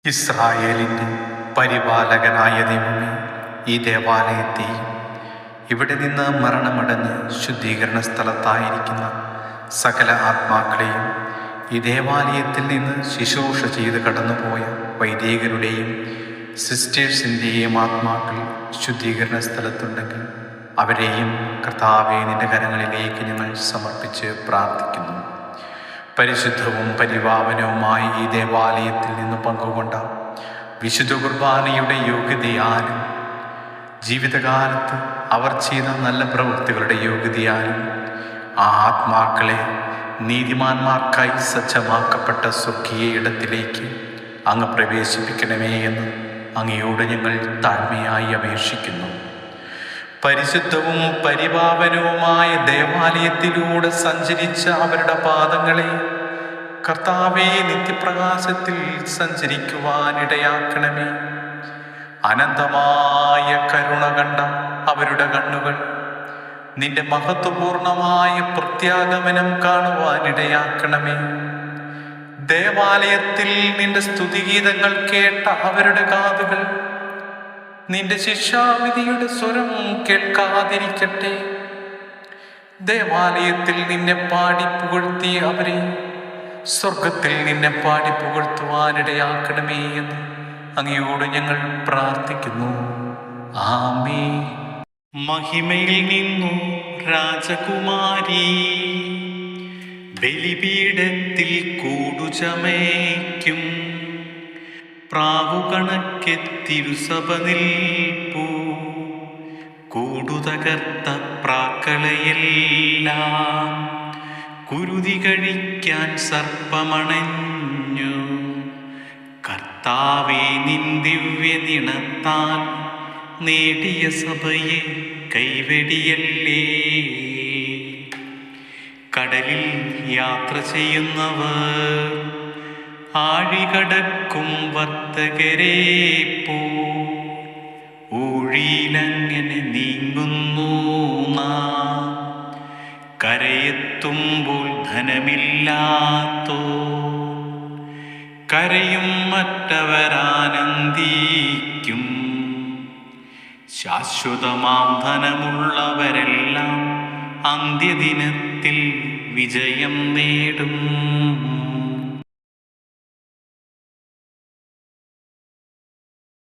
ഇസ്രായേലിൻ്റെ പരിപാലകനായ ദൈവമേ, ഈ ദേവാലയത്തെയും ഇവിടെ നിന്ന് മരണമടഞ്ഞ് ശുദ്ധീകരണ സ്ഥലത്തായിരിക്കുന്ന സകല ആത്മാക്കളെയും ഈ ദേവാലയത്തിൽ നിന്ന് ശുശ്രൂഷ ചെയ്ത് കടന്നുപോയ വൈദികരുടെയും സിസ്റ്റേഴ്സിൻ്റെയും ആത്മാക്കൾ ശുദ്ധീകരണ സ്ഥലത്തുണ്ടെങ്കിൽ അവരെയും കർത്താവേ നിന്റെ കരങ്ങളിലേക്ക് ഞങ്ങൾ സമർപ്പിച്ച് പ്രാർത്ഥിക്കുന്നു. പരിശുദ്ധവും പരിപാവനവുമായി ഈ ദേവാലയത്തിൽ നിന്ന് പങ്കുകൊണ്ട വിശുദ്ധ കുർബാനയുടെ യോഗ്യതയാലും ജീവിതകാലത്ത് അവർ ചെയ്ത നല്ല പ്രവൃത്തികളുടെ യോഗ്യതയാലും ആ ആത്മാക്കളെ നീതിമാന്മാർക്കായി സജ്ജമാക്കപ്പെട്ട സ്വർഗീയ ഇടത്തിലേക്ക് അങ്ങ് പ്രവേശിപ്പിക്കണമേ എന്ന് അങ്ങയോട് ഞങ്ങൾ താഴ്മയായി അപേക്ഷിക്കുന്നു. പരിശുദ്ധവും പരിപാവനവുമായ ദേവാലയത്തിലൂടെ സഞ്ചരിച്ച അവരുടെ പാദങ്ങളെ കർത്താവേ നിത്യപ്രകാശത്തിൽ സഞ്ചരിക്കുവാനിടയാക്കണമേ. അനന്തമായ കരുണ കണ്ട അവരുടെ കണ്ണുകൾ നിന്റെ മഹത്വപൂർണമായ പ്രത്യാഗമനം കാണുവാനിടയാക്കണമേ. ദേവാലയത്തിൽ നിന്റെ സ്തുതിഗീതങ്ങൾ കേട്ട അവരുടെ കാതുകൾ നിന്റെ ശിക്ഷാവിധിയുടെ സ്വരം കേൾക്കാതിരിക്കട്ടെ. ദേവാലയത്തിൽ നിന്നെ പാടി പുകഴ്ത്തിയ അവരെ സ്വർഗത്തിൽ നിന്നെ പാടി പുകഴ്ത്തുവാനിടയാക്കണമേ എന്ന് അങ്ങയോട് ഞങ്ങൾ പ്രാർത്ഥിക്കുന്നു. ആമേൻ. മഹിമയിൽ നിന്നു രാജകുമാരി ബലിപീഠത്തിൽ കൂടുചമയ്ക്കും പ്രാവുകണക്കെത്തിരുസഭ നിൽപ്പൂ. കൂടുതകർത്ത പ്രാക്കളയെല്ലാം കുരുതി കഴിക്കാൻ സർപ്പമണഞ്ഞു. കർത്താവേ നിൻ ദിവ്യനിണത്താൽ നേടിയ സഭയെ കൈവെടിയല്ലേ. കടലിൽ യാത്ര ചെയ്യുന്നവർ ആഴികടക്കും വർത്തകരെ പോ ഊഴിയിലങ്ങനെ നീങ്ങുന്നു നാം. കരയെത്തുമ്പോൾ ധനമില്ലാത്തോ കരയും മറ്റവരാനന്ദിക്കും. ശാശ്വതമാം ധനമുള്ളവരെല്ലാം അന്ത്യദിനത്തിൽ വിജയം നേടും.